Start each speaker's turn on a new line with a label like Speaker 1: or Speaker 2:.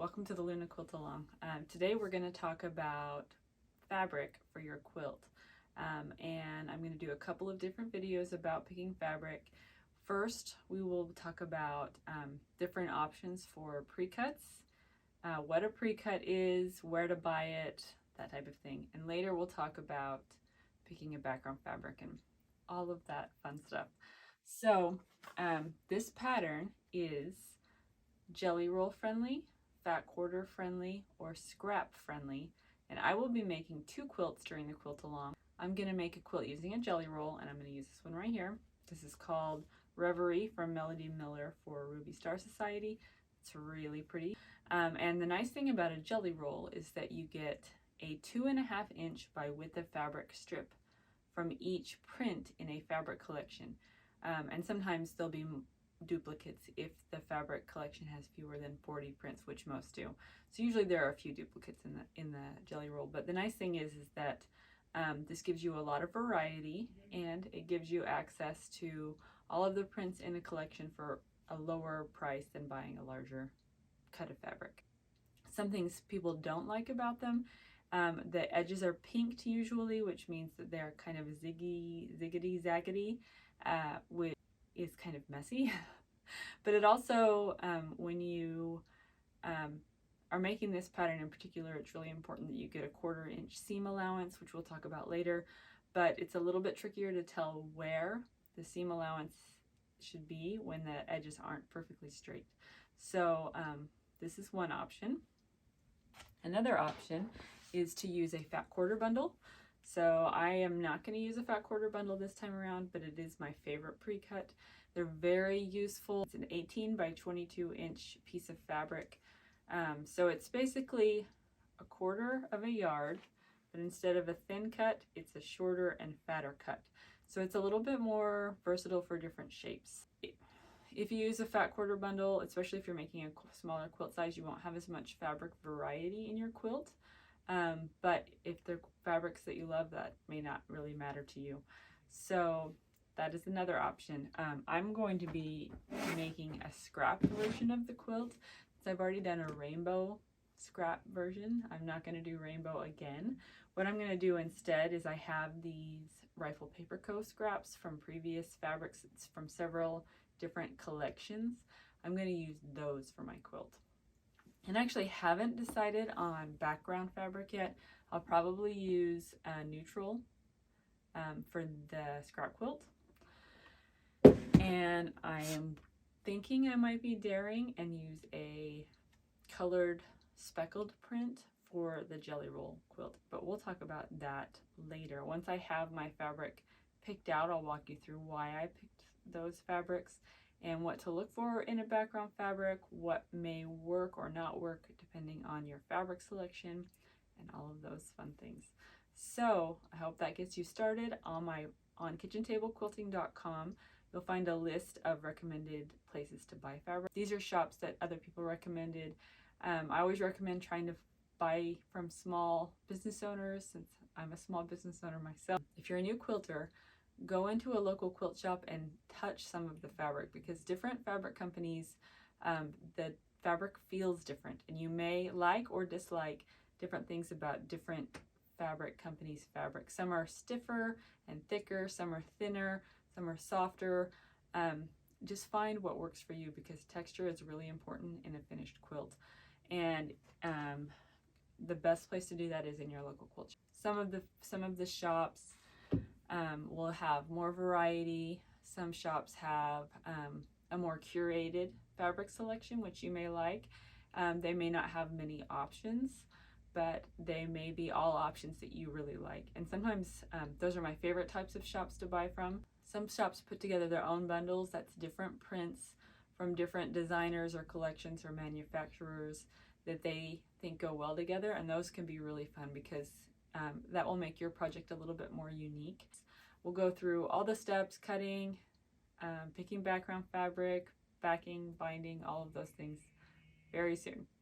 Speaker 1: Welcome to the Luna Quiltalong. Today we're going to talk about fabric for your quilt, and I'm going to do a couple of different videos about picking fabric. First, we will talk about different options for precuts, what a precut is, where to buy it, that type of thing. And later we'll talk about picking a background fabric and all of that fun stuff. So this pattern is jelly roll friendly, fat quarter friendly, or scrap friendly, and I will be making 2 quilts during the quilt along. I'm going to make a quilt using a jelly roll, and I'm going to use this one right here. This is called Reverie from Melody Miller for Ruby Star Society. It's really pretty. And the nice thing about a jelly roll is that you get a 2.5 inch by width of fabric strip from each print in a fabric collection. And sometimes there'll be duplicates if the fabric collection has fewer than 40 prints, which most do. So usually there are a few duplicates in the jelly roll. But the nice thing is that this gives you a lot of variety, and it gives you access to all of the prints in a collection for a lower price than buying a larger cut of fabric. Some things people don't like about them: the edges are pinked usually, which means that they're kind of ziggity zaggedy, which is kind of messy. But it also, when you are making this pattern in particular, it's really important that you get a 1/4 inch seam allowance, which we'll talk about later. But it's a little bit trickier to tell where the seam allowance should be when the edges aren't perfectly straight. So this is one option. Another option is to use a fat quarter bundle. So I am not going to use a fat quarter bundle this time around, but it is my favorite pre-cut. They're very useful. It's an 18 by 22 inch piece of fabric. So it's basically 1/4 yard, but instead of a thin cut, it's a shorter and fatter cut. So it's a little bit more versatile for different shapes. If you use a fat quarter bundle, especially if you're making a smaller quilt size, you won't have as much fabric variety in your quilt. But if they're fabrics that you love, that may not really matter to you. So that is another option. I'm going to be making a scrap version of the quilt. So I've already done a rainbow scrap version. I'm not going to do rainbow again. What I'm going to do instead is I have these Rifle Paper Co. scraps from previous fabrics. It's from several different collections. I'm going to use those for my quilt. And I actually haven't decided on background fabric yet. I'll probably use a neutral for the scrap quilt. And I am thinking I might be daring and use a colored speckled print for the jelly roll quilt, but we'll talk about that later. Once I have my fabric picked out, I'll walk you through why I picked those fabrics and what to look for in a background fabric, what may work or not work depending on your fabric selection, and all of those fun things. So I hope that gets you started. On kitchentablquilting.com, you'll find a list of recommended places to buy fabric. These are shops that other people recommended. I always recommend trying to buy from small business owners, since I'm a small business owner myself. If you're a new quilter, go into a local quilt shop and touch some of the fabric, because different fabric companies, the fabric feels different, and you may like or dislike different things about different fabric companies' fabric. Some are stiffer and thicker, some are thinner, some are softer. Just find what works for you, because texture is really important in a finished quilt. And the best place to do that is in your local quilt shop. Some of the shops will have more variety. Some shops have a more curated fabric selection, which you may like. They may not have many options, but they may be all options that you really like. And sometimes those are my favorite types of shops to buy from. Some shops put together their own bundles. That's different prints from different designers or collections or manufacturers that they think go well together, and those can be really fun, because that will make your project a little bit more unique. We'll go through all the steps: cutting, picking background fabric, backing, binding, all of those things very soon.